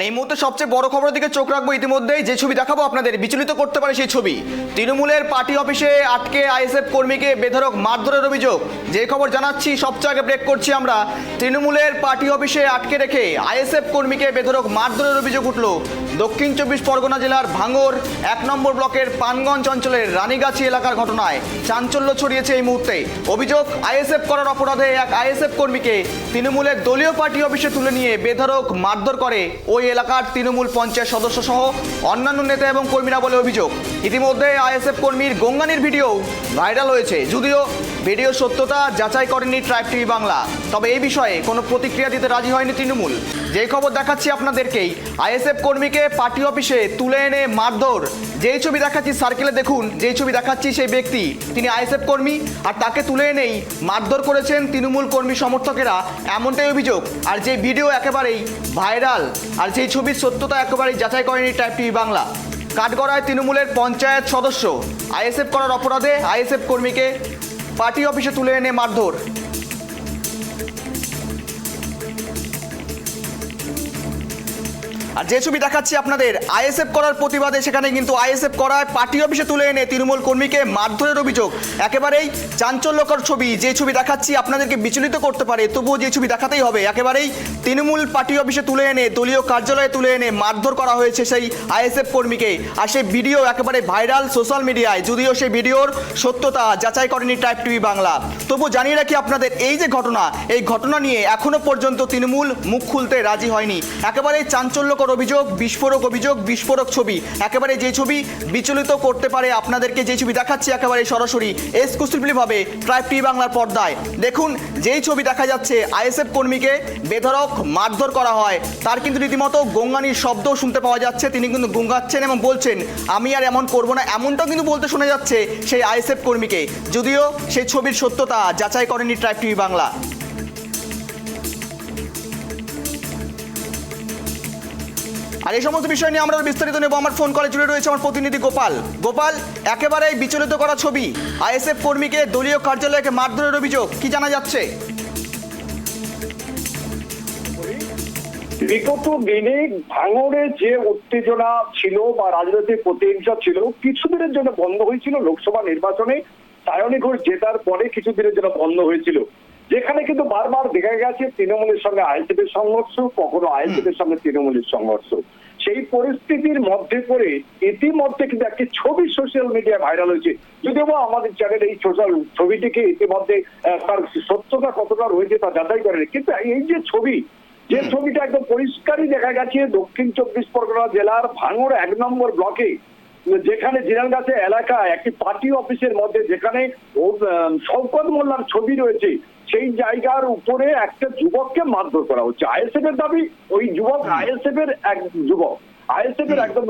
এই মুহূর্তে সবচেয়ে বড় খবরের দিকে চোখ রাখবো। ইতিমধ্যেই যে ছবি দেখাবো আপনাদের বিচলিত করতে পারে সেই ছবি। তৃণমূলের পার্টি অফিসে আটকে আইএসএফ কর্মীকে বেধড়ক মারধরের অভিযোগ। যে খবর জানাচ্ছি সবচেয়ে আগে ব্রেক করছি আমরা। তৃণমূলের পার্টি অফিসে আটকে রেখে আইএসএফ কর্মীকে বেধড়ক মারধরের অভিযোগ উঠল দক্ষিণ 24 পরগনা জেলার ভাঙড় 1 নম্বর ব্লকের পানগঞ্জ অঞ্চলের রানীগাছি এলাকার ঘটনায় চাঞ্চল্য ছড়িয়েছে এই মুহূর্তে। অভিযোগ, আইএসএফ করার অপরাধে এক আইএসএফ কর্মীকে তৃণমূলের দলীয় পার্টি অফিসে তুলে নিয়ে বেধড়ক মারধর করে ওই এলাকার তৃণমূল পঞ্চায়েত সদস্য সহ অন্যান্য নেতা এবং কর্মীরা বলে অভিযোগ। ইতিমধ্যে আইএসএফ কর্মীর গঙ্গানির ভিডিও ভাইরাল হয়েছে, যদিও ভিডিও সত্যতা যাচাই করেনি ট্রাইব টিভি বাংলা। তবে এই বিষয়ে কোনো প্রতিক্রিয়া দিতে রাজি হয়নি তৃণমূল। যে খবর দেখাচ্ছি আপনাদেরকেই, আইএসএফ কর্মীকে পার্টি অফিসে তুলে এনে মারধর। যেই ছবি দেখাচ্ছি সার্কেলে দেখুন, যেই ছবি দেখাচ্ছি সেই ব্যক্তি তিনি আইএসএফ কর্মী, আর তাকে তুলে এনেই মারধর করেছেন তৃণমূল কর্মী সমর্থকেরা, এমনটাই অভিযোগ। আর যে ভিডিও একেবারেই ভাইরাল, আর যেই ছবির সত্যতা একেবারেই যাচাই করেনি ট্রাইব টিভি বাংলা। কাঠগড়ায় তৃণমূলের পঞ্চায়েত সদস্য আইএসএফ করার অপরাধে আইএসএফ কর্মীকে পার্টি অফিসে তুলে এনে মারধর। আর যে ছবি দেখাচ্ছি আপনাদের আইএসএফ করার প্রতিবাদে, সেখানে কিন্তু আইএসএফ করায় পার্টি অফিসে তুলে এনে তৃণমূল কর্মীকে মারধরের অভিযোগ। একেবারেই চাঞ্চল্যকর ছবি। যে ছবি দেখাচ্ছি আপনাদেরকে বিচলিত করতে পারে, তবুও যে ছবি দেখাতেই হবে। একেবারেই তৃণমূল পার্টি অফিসে তুলে এনে, দলীয় কার্যালয়ে তুলে এনে মারধর করা হয়েছে সেই আইএসএফ কর্মীকে। আর সেই ভিডিও একেবারে ভাইরাল সোশ্যাল মিডিয়ায়, যদিও সেই ভিডিওর সত্যতা যাচাই করেনি ট্রাইব টিভি বাংলা। তবু জানিয়ে রাখি আপনাদের, এই যে ঘটনা, এই ঘটনা নিয়ে এখনো পর্যন্ত তৃণমূল মুখ খুলতে রাজি হয়নি। একেবারেই চাঞ্চল্যকর অভিযোগ, বিস্ফোরক ছবি। একেবারে যে ছবি বিচলিত করতে পারে আপনাদেরকে, যে ছবি দেখাচ্ছি একেবারে সরাসরি এক্সক্লুসিভলি ভাবে ট্রাইব টিভি বাংলার পর্দায়। দেখুন, যেই ছবি দেখা যাচ্ছে আইএসএফ কর্মীকে বেধড়ক মারধর করা হয়, তার কিন্তু রীতিমতো গঙ্গানির শব্দও শুনতে পাওয়া যাচ্ছে। তিনি কিন্তু গঙ্গাচ্ছেন এবং বলছেন, আমি আর এমন করব না, এমনটাও কিন্তু বলতে শোনা যাচ্ছে সেই আইএসএফ কর্মীকে, যদিও সেই ছবির সত্যতা যাচাই করেনি ট্রাইব টিভি বাংলা। আর এই সমস্ত বিষয় নিয়ে আমরা বিস্তারিত নেব। আমার ফোন কলে জুড়ে রয়েছে আমার প্রতিনিধি গোপাল। গোপাল, একেবারেই বিচলিত করা ছবি, আইএসএফ কর্মীকে দলীয় কার্যালয়কে মারধরের অভিযোগ, কি জানা যাচ্ছে? বিগত দিনে ভাঙড়ে যে উত্তেজনা ছিল বা রাজনৈতিক প্রতিহিংসা ছিল, কিছুদিনের জন্য বন্ধ হয়েছিল। লোকসভা নির্বাচনে সায়নী ঘোষ জেতার পরে কিছুদিনের জন্য বন্ধ হয়েছিল, যেখানে কিন্তু বারবার দেখা গেছে তৃণমূলের সঙ্গে আইএসএফ এর সংঘর্ষ, কখনো আইএসএফ এর সঙ্গে তৃণমূলের সংঘর্ষ। সেই পরিস্থিতির মধ্যে পড়ে ইতিমধ্যে কিন্তু একটি ছবি সোশ্যাল মিডিয়ায় ভাইরাল হয়েছে, যদিও আমাদের চ্যানেল এই সোশ্যাল ছবিটিকে ইতিমধ্যে তার সত্যতা কতটা রয়েছে তা যাচাই করেনি। কিন্তু এই যে ছবি, যে ছবিটা একদম পরিষ্কারই দেখা গেছে দক্ষিণ 24 পরগনা জেলার ভাঙড় 1 নম্বর ব্লকে, যেখানে জিরানগাছি এলাকায় একটি পার্টি অফিসের মধ্যে, যেখানে শওকত মোল্লার ছবি রয়েছে, সেই জায়গার উপরে একটা যুবককে মারধর করা হচ্ছে। আইএসএফ এর দাবি, ওই যুবক আইএসএফ এর এক যুবক, আইএসএফ এর একদম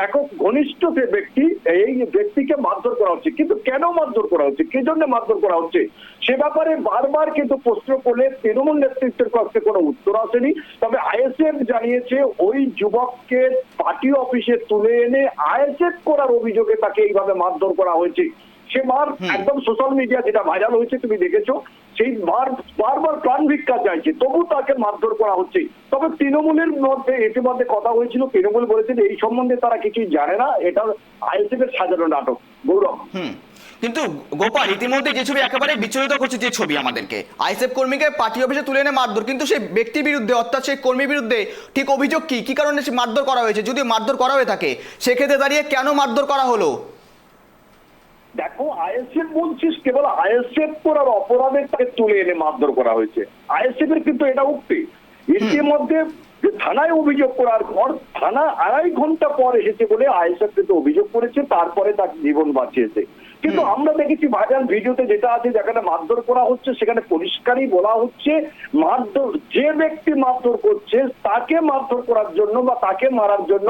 একক ঘনিষ্ঠ যে ব্যক্তি, এই ব্যক্তিকে মারধর করা হচ্ছে। কিন্তু কেন মারধর করা হচ্ছে, কি জন্য মারধর করা হচ্ছে, সে ব্যাপারে বারবার কিন্তু প্রশ্ন করলে তৃণমূল নেতৃত্বের কাছে কোনো উত্তর আসেনি। তবে আইএসএফ জানিয়েছে ওই যুবককে পার্টি অফিসে তুলে এনে আইএসএফ করার অভিযোগে তাকে এইভাবে মারধর করা হয়েছে। সে মার একদম সোশ্যাল মিডিয়া যেটা ভাইরাল হয়েছে তুমি দেখেছো, সেই বারবার প্রাণ ভিক্ষা চাইছে, তবু তাকে মারধর করা হচ্ছে। তবে তৃণমূলের মধ্যে ইতিমধ্যে কথা হয়েছিল, তৃণমূল বলেছে এই সম্বন্ধে তারা কিছুই জানে না, এটা আইএসএফ এর সাজানো নাটক। গৌরব, কিন্তু গোপাল, ইতিমধ্যে যে ছবি একেবারে বিচলিত করছে, যে ছবি আমাদেরকে আইএসএফ কর্মীকে পার্টি অফিসে তুলে এনে মারধর, কিন্তু সেই ব্যক্তির বিরুদ্ধে অর্থাৎ সেই কর্মীর বিরুদ্ধে ঠিক অভিযোগ কি কারণে মারধর করা হয়েছে? যদি মারধর করা হয়ে থাকে, সেক্ষেত্রে দাঁড়িয়ে কেন মারধর করা হলো? দেখো, আইএসএফ বলছিস কেবল আইএসএফ করার অপরাধে তাকে তুলে এনে মারধর করা হয়েছে, আইএসএফ এর কিন্তু এটা উক্তি। ইতিমধ্যে থানায় অভিযোগ করার পর, থানা 2.5 ঘন্টা পর এসেছে বলে আইএসএফ কিন্তু অভিযোগ করেছে, তারপরে তার জীবন বাঁচিয়েছে। কিন্তু আমরা দেখেছি ভাইরাল ভিডিওতে যেটা আছে, যেখানে মারধর করা হচ্ছে, সেখানে পরিষ্কারই বলা হচ্ছে মারধর, যে ব্যক্তি মারধর করছে তাকে মারধর করার জন্য বা তাকে মারার জন্য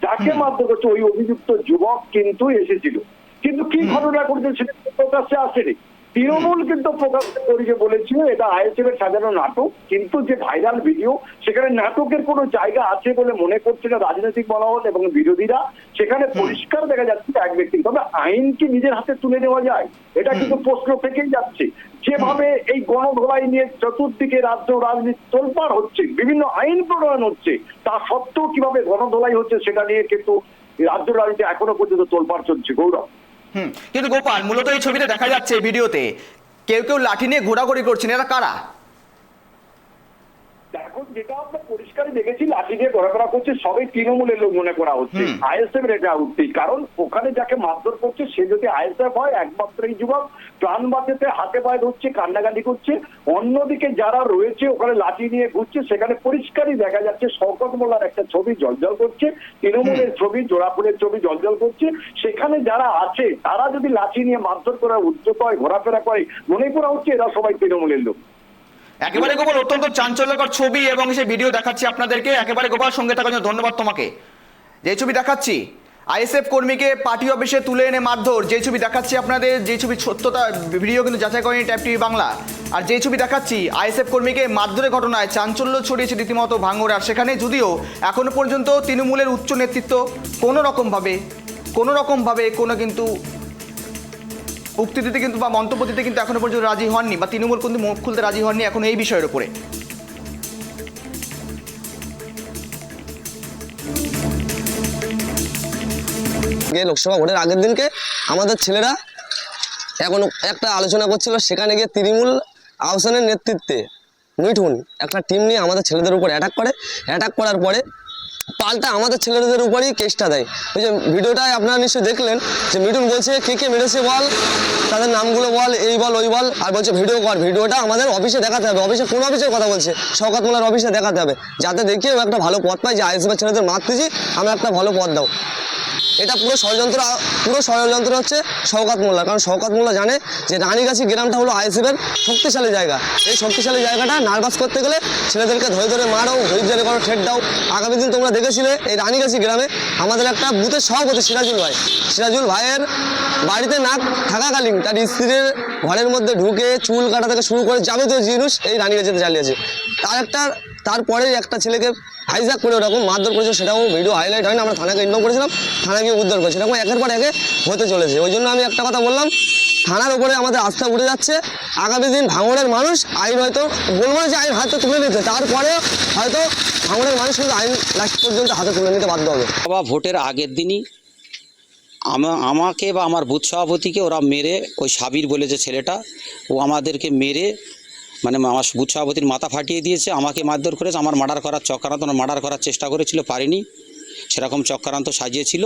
যাকে মারধর করছে ওই অভিযুক্ত যুবক কিন্তু এসেছিল। কিন্তু কি ঘটনা ঘটেছে সেটা প্রকাশ্যে আসেনি। তৃণমূল কিন্তু প্রকাশ করিয়ে বলেছিল এটা আইএসএফ এর সাজানো নাটক, কিন্তু যে ভাইরাল ভিডিও সেখানে নাটকের কোনো জায়গা আছে বলে মনে করছে না রাজনৈতিক মহল এবং বিরোধীরা। সেখানে পরিষ্কার দেখা যাচ্ছে এক ব্যক্তি, তবে আইন কি নিজের হাতে তুলে নেওয়া যায়, এটা কিন্তু প্রশ্ন থেকেই যাচ্ছে। যেভাবে এই গণধোলাই নিয়ে চতুর্দিকে রাজ্য রাজনীতি তোলপাড় হচ্ছে, বিভিন্ন আইন প্রণয়ন হচ্ছে, তা সত্ত্বেও কিভাবে গণধোলাই হচ্ছে সেটা নিয়ে কিন্তু রাজ্য রাজনীতি এখনো পর্যন্ত তোলপাড় চলছে। গৌরব, কিন্তু গোপাল, মূলত এই ছবিতে দেখা যাচ্ছে ভিডিওতে কেউ কেউ লাঠি নিয়ে ঘোরাঘুরি করছেন, এরা কারা? এখন যেটা আমরা পরিষ্কারই দেখেছি, লাঠি দিয়ে ঘোরাফেরা করছে সবাই তৃণমূলের লোক মনে করা হচ্ছে। আইএসএফ এর এটা উঠতেই, কারণ ওখানে যাকে মারধর করছে সে যদি আইএসএফ হয়, একমাত্র এই যুবক প্রাণ বাঁচাতে হাতে পায়ে ধরছে, কান্নাকাটি করছে। অন্যদিকে যারা রয়েছে ওখানে লাঠি নিয়ে ঘুরছে, সেখানে পরিষ্কারই দেখা যাচ্ছে শওকত মোল্লার একটা ছবি জ্বলজ্বল করছে, তৃণমূলের ছবি, জোড়াপুরের ছবি জ্বলজ্বল করছে। সেখানে যারা আছে তারা যদি লাঠি নিয়ে মারধর করার উদ্যোগ হয়, ঘোরাফেরা করে, মনে করা হচ্ছে এরা সবাই তৃণমূলের লোক। একেবারে গোপাল, অত্যন্ত চাঞ্চল্যকর ছবি এবং সেই ভিডিও দেখাচ্ছি আপনাদেরকে। একেবারে গোপাল, সঙ্গে থাকার জন্য ধন্যবাদ তোমাকে। যে ছবি দেখাচ্ছি আইএসএফ কর্মীকে পার্টি অফিসে তুলে এনে মারধর, যে ছবি দেখাচ্ছি আপনাদের, যে ছবি সত্যতা ভিডিও কিন্তু যাচাই করেনি ট্যাব টিভি বাংলা। আর যে ছবি দেখাচ্ছি আইএসএফ কর্মীকে মারধরের ঘটনায় চাঞ্চল্য ছড়িয়েছে রীতিমতো ভাঙড়। আর সেখানে যদিও এখনো পর্যন্ত তৃণমূলের উচ্চ নেতৃত্ব কোনো রকমভাবে কোনো কিন্তু উক্তি দিতে কিন্তু বা মন্তব্য দিতে কিন্তু এখনো পর্যন্ত রাজি হননি, বা তৃণমূল কিন্তু মুখ খুলতে রাজি হননি এখন এই বিষয়ের উপরে। লোকসভা ভোটের আগের দিনকে আমাদের ছেলেরা এখন একটা আলোচনা করছিল, সেখানে গিয়ে তৃণমূল আহসানের নেতৃত্বে মিঠুন একটা টিম নিয়ে আমাদের ছেলেদের উপর অ্যাটাক করে। অ্যাটাক করার পরে পাল্টা আমাদের ছেলেদের উপরই কেসটা দেয়। ওই যে ভিডিওটায় আপনারা নিশ্চয়ই দেখলেন যে মিঠুন বলছে কে কে মেরেছে বল, তাদের নামগুলো বল, এই বল ওই বল, আর বলছে ভিডিও কর। ভিডিওটা আমাদের অফিসে দেখাতে হবে। অফিসে কোন অফিসের কথা বলছে? শওকত মোল্লার অফিসে দেখাতে হবে, যাতে দেখিয়ে একটা ভালো পদ পাই, যে আইএসএফের ছেলেদের মারতেছি, আমরা একটা ভালো পদ দাও। এটা পুরো ষড়যন্ত্র হচ্ছে শওকত মোল্লা। কারণ শওকত মোল্লা জানে যে রানীগাছি গ্রামটা হলো আইএসএফের শক্তিশালী জায়গা। এই শক্তিশালী জায়গাটা নার্ভাস করতে গেলে ছেলেদেরকে ধরে ধরে মারো, ধৈর্য করো, ঠেট দাও। আগামী দিন তোমরা দেখেছিলে এই রানীগাছি গ্রামে আমাদের একটা বুথের সভাপতি সিরাজুল ভাইয়ের বাড়িতে না থাকাকালীন তার স্ত্রীর ঘরের মধ্যে ঢুকে চুল কাটা থেকে শুরু করে যাবতীয় জিনিস এই রানীগাছিতে চালিয়েছে। তারপরে একটা ছেলেকে হাইজ্যাক করে ওরকম মারধর করেছে, সেটাও ভিডিও হাইলাইট হয়নি। আমরা থানাকে ইনফর্ম করেছিলাম, থানা গিয়ে উদ্ধার করেছে। এরকম একের পর একে হতে চলেছে। ওই জন্য আমি একটা কথা বললাম, থানার উপরে আমাদের আস্থা উঠে যাচ্ছে। আগামী দিন ভাঙড়ের মানুষ আইন হয়তো, বলবো না যে আইন হাতে তুলে নিতে, তারপরে হয়তো ভাঙড়ের মানুষ কিন্তু আইন লাস্ট পর্যন্ত হাতে তুলে নিতে বাধ্য হবে। বাবা ভোটের আগের দিনই আমাকে বা আমার বুথ সভাপতিকে ওরা মেরে, ওই সাবির বলে যে ছেলেটা, ও আমাদেরকে মেরে মানে আমার বুথ সভাপতির মাথা ফাটিয়ে দিয়েছে, আমাকে মারধর করেছে, আমার মার্ডার করার চেষ্টা করেছিল, পারিনি, সেরকম চক্রান্ত সাজিয়েছিল।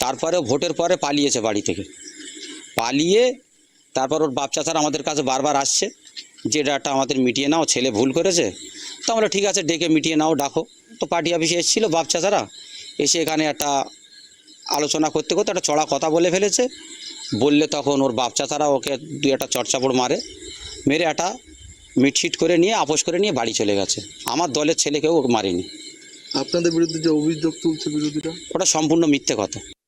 তারপরে ভোটের পরে পালিয়েছে বাড়ি থেকে, পালিয়ে তারপর ওর বাপ চাচারা আমাদের কাছে বারবার আসছে যে এটা আমাদের মিটিয়ে নাও, ছেলে ভুল করেছে। তো আমরা ঠিক আছে, ডেকে মিটিয়ে নাও, ডাকো। তো পার্টি অফিসে এসেছিলো বাপ চাচারা, এসে এখানে একটা আলোচনা করতে করতে একটা চড়া কথা বলে ফেলেছে। বললে তখন ওর বাপ চাচারা ওকে দুই একটা চড়চাপড় মেরে একটা মিটশিট করে নিয়ে আপোষ করে নিয়ে বাড়ি চলে গেছে। আমার দলের ছেলেকেও ওকে মারেনি। আপনাদের বিরুদ্ধে যে অভিযোগ তুলছে বিরোধীরা, ওটা সম্পূর্ণ মিথ্যে কথা।